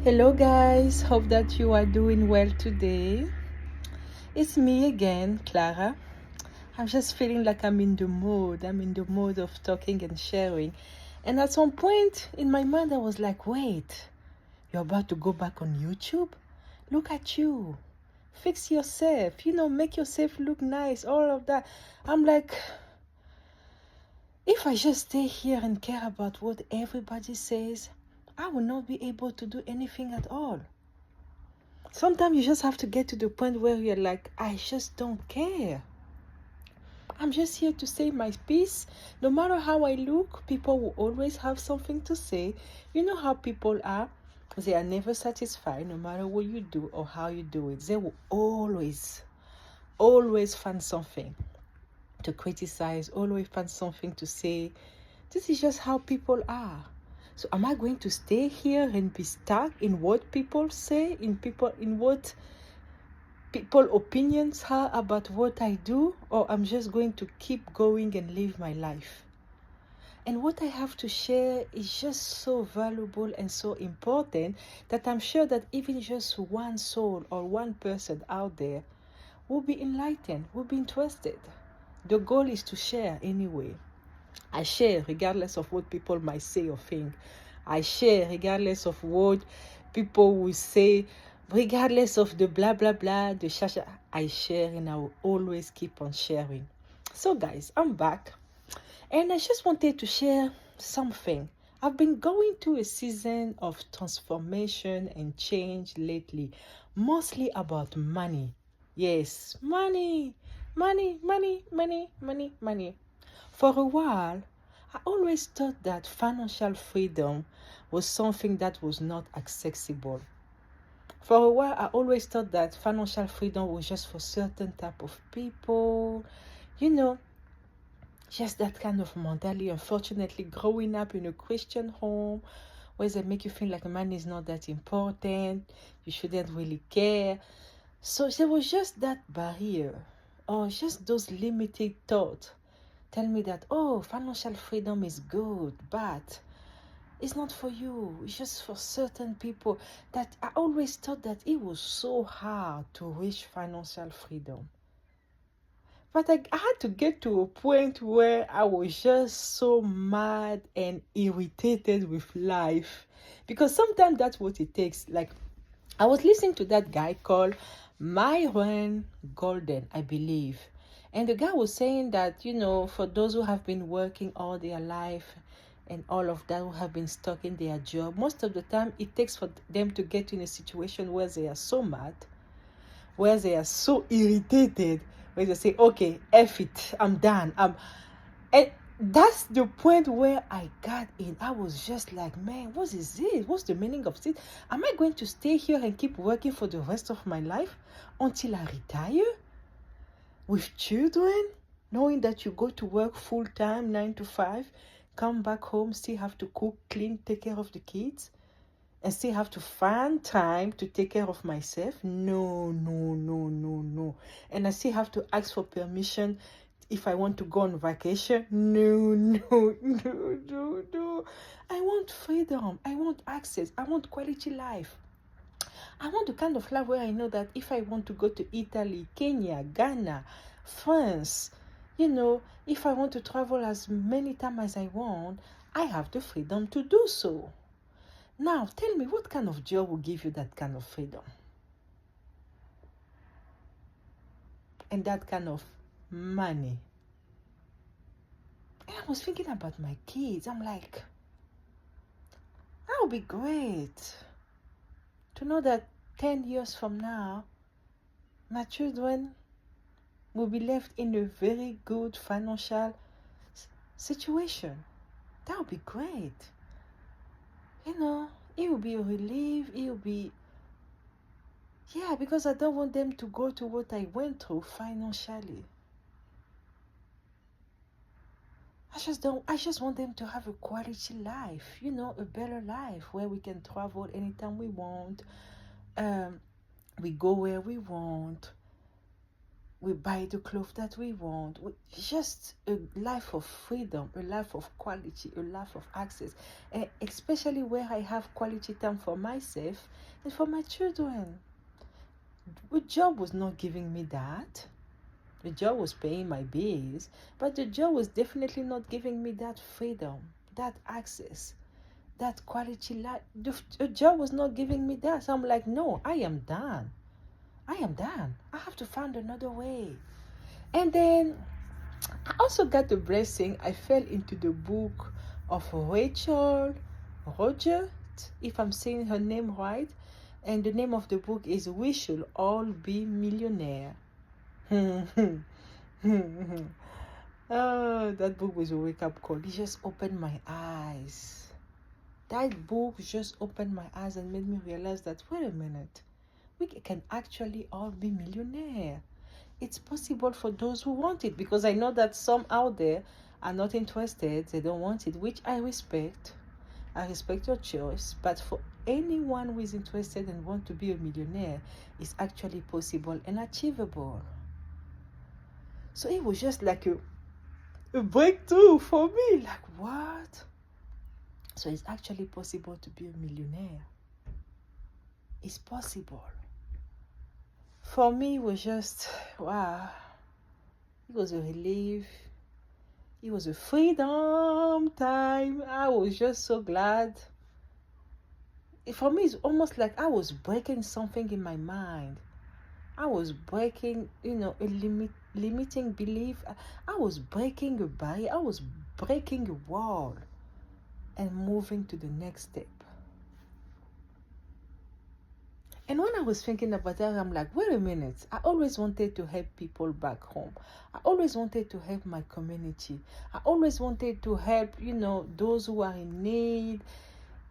Hello, guys. Hope that you are doing well today. It's me again, Clara. I'm just feeling like I'm in the mood. I'm in the mood of talking and sharing. And at some point in my mind, I was like, wait, you're about to go back on YouTube? Look at you. Fix yourself, make yourself look nice, all of that. I'm like, if I just stay here and care about what everybody says, I will not be able to do anything at all. Sometimes you just have to get to the point where you're like, I just don't care. I'm just here to say my piece. No matter how I look, people will always have something to say. You know how people are? They are never satisfied no matter what you do or how you do it. They will always find something to criticize, always find something to say. This is just how people are. So am I going to stay here and be stuck in what people say, in what people opinions are about what I do, or I'm just going to keep going and live my life? And what I have to share is just so valuable and so important that I'm sure that even just one soul or one person out there will be enlightened, will be interested. The goal is to share anyway. I share regardless of what people might say or think. I share regardless of what people will say, regardless of the blah blah blah, the shasha. I share and I will always keep on sharing. So guys, I'm back and I just wanted to share something. I've been going through a season of transformation and change lately, mostly about money. Yes, money, money, money, money, money, money. For a while, I always thought that financial freedom was something that was not accessible. For a while, I always thought that financial freedom was just for certain type of people, you know, just that kind of mentality. Unfortunately, growing up in a Christian home where they make you feel like money is not that important, you shouldn't really care. So there was just that barrier, or just those limited thoughts tell me that, oh, financial freedom is good, but it's not for you. It's just for certain people. That I always thought that it was so hard to reach financial freedom. But I had to get to a point where I was just so mad and irritated with life. Because sometimes that's what it takes. Like, I was listening to that guy called Myron Golden, I believe. And the guy was saying that, for those who have been working all their life and all of that, who have been stuck in their job, most of the time it takes for them to get in a situation where they are so mad, where they are so irritated, where they say, okay, F it, I'm done. And that's the point where I got in. I was just like, man, what is this? What's the meaning of this? Am I going to stay here and keep working for the rest of my life until I retire with children, knowing that you go to work full time, 9 to 5, come back home, still have to cook, clean, take care of the kids, and still have to find time to take care of myself? No, no, no, no, no. And I still have to ask for permission if I want to go on vacation. No, no, no, no, no. I want freedom. I want access. I want quality life. I want the kind of life where I know that if I want to go to Italy, Kenya, Ghana, France, if I want to travel as many times as I want, I have the freedom to do so. Now, tell me, what kind of job will give you that kind of freedom? And that kind of money? And I was thinking about my kids. I'm like, that would be great to know that 10 years from now, my children will be left in a very good financial situation. That would be great. It will be a relief. It will be, yeah, because I don't want them to go to what I went through financially. I just want them to have a quality life, a better life where we can travel anytime we want. We go where we want. We buy the clothes that we want. Just a life of freedom, a life of quality, a life of access. And especially where I have quality time for myself and for my children. The job was not giving me that. The job was paying my bills, but the job was definitely not giving me that freedom, that access, that quality life. The job was not giving me that. So I'm like, no, I am done. I am done. I have to find another way. And then I also got the blessing. I fell into the book of Rachel Roger, if I'm saying her name right. And the name of the book is We Should All Be Millionaire. Oh, that book was a wake-up call. It just opened my eyes. That book just opened my eyes and made me realize that, wait a minute, we can actually all be millionaire. It's possible for those who want it, because I know that some out there are not interested. They don't want it, which I respect. I respect your choice. But for anyone who is interested and want to be a millionaire, it's actually possible and achievable. So it was just like a breakthrough for me. Like, what? So it's actually possible to be a millionaire. It's possible. For me, it was just, wow. It was a relief. It was a freedom time. I was just so glad. For me, it's almost like I was breaking something in my mind. I was breaking, a limiting belief. I was breaking a barrier. I was breaking a wall and moving to the next step. And when I was thinking about that, I'm like, wait a minute. I always wanted to help people back home. I always wanted to help my community. I always wanted to help, those who are in need.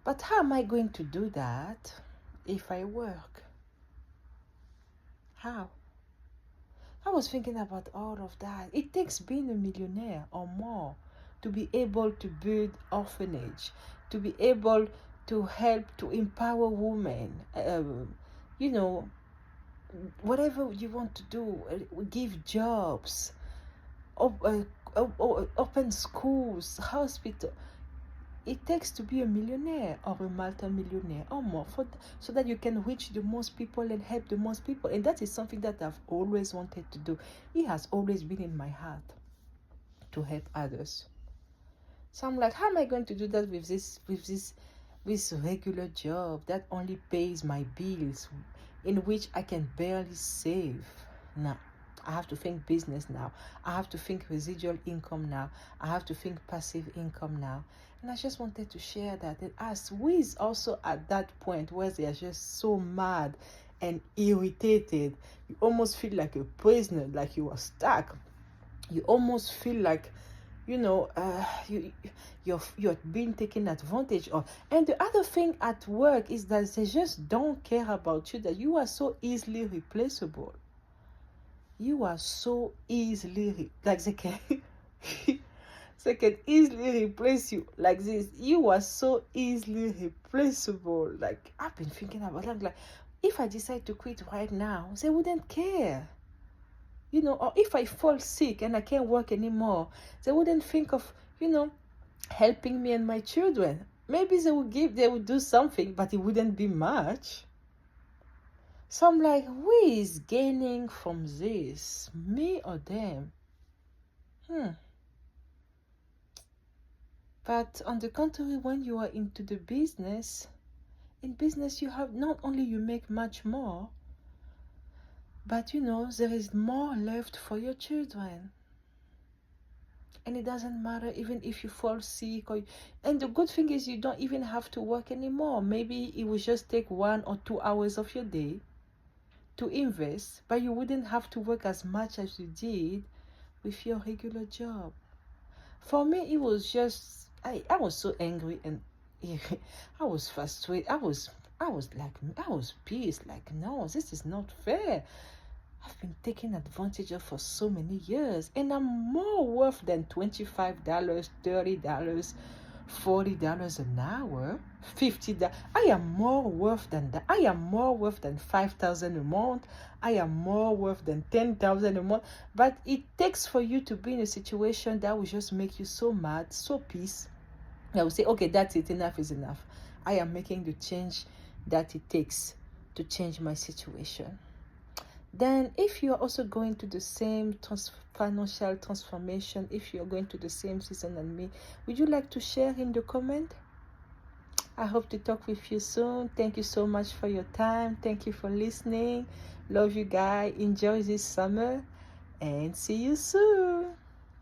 But how am I going to do that if I work? How? I was thinking about all of that. It takes being a millionaire or more to be able to build orphanage, to be able to help to empower women, whatever you want to do, give jobs, open schools, hospital. It takes to be a millionaire or a multi-millionaire or more so that you can reach the most people and help the most people. And that is something that I've always wanted to do. It has always been in my heart to help others. So I'm like, how am I going to do that with this regular job that only pays my bills, in which I can barely save? Now, I have to think business now. I have to think residual income now. I have to think passive income now. And I just wanted to share that. And as we is also at that point where they are just so mad and irritated, you almost feel like a prisoner, like you are stuck. You almost feel like, you're being taken advantage of. And the other thing at work is that they just don't care about you, that you are so easily replaceable. You are so easily, like they can easily replace you like this. You are so easily replaceable. Like, I've been thinking about that. Like, if I decide to quit right now, they wouldn't care. Or if I fall sick and I can't work anymore, they wouldn't think of, helping me and my children. Maybe they would do something, but it wouldn't be much. So I'm like, who is gaining from this? Me or them? But on the contrary, when you are into the business, in business you have not only you make much more, but there is more left for your children. And it doesn't matter even if you fall sick and the good thing is you don't even have to work anymore. Maybe it will just take 1 or 2 hours of your day to invest, but you wouldn't have to work as much as you did with your regular job. For me, it was just, I was so angry and I was frustrated. I was pissed. Like, no, this is not fair. I've been taken advantage of for so many years, and I'm more worth than $25, $30 $40 an hour, $50. I am more worth than that. I am more worth than $5,000 a month. I am more worth than $10,000 a month. But it takes for you to be in a situation that will just make you so mad, so pissed. I will say, okay, that's it. Enough is enough. I am making the change that it takes to change my situation. Then if you're also going to the same financial transformation, if you're going to the same season as me, would you like to share in the comment? I hope to talk with you soon. Thank you so much for your time. Thank you for listening. Love you guys. Enjoy this summer and see you soon.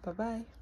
Bye-bye.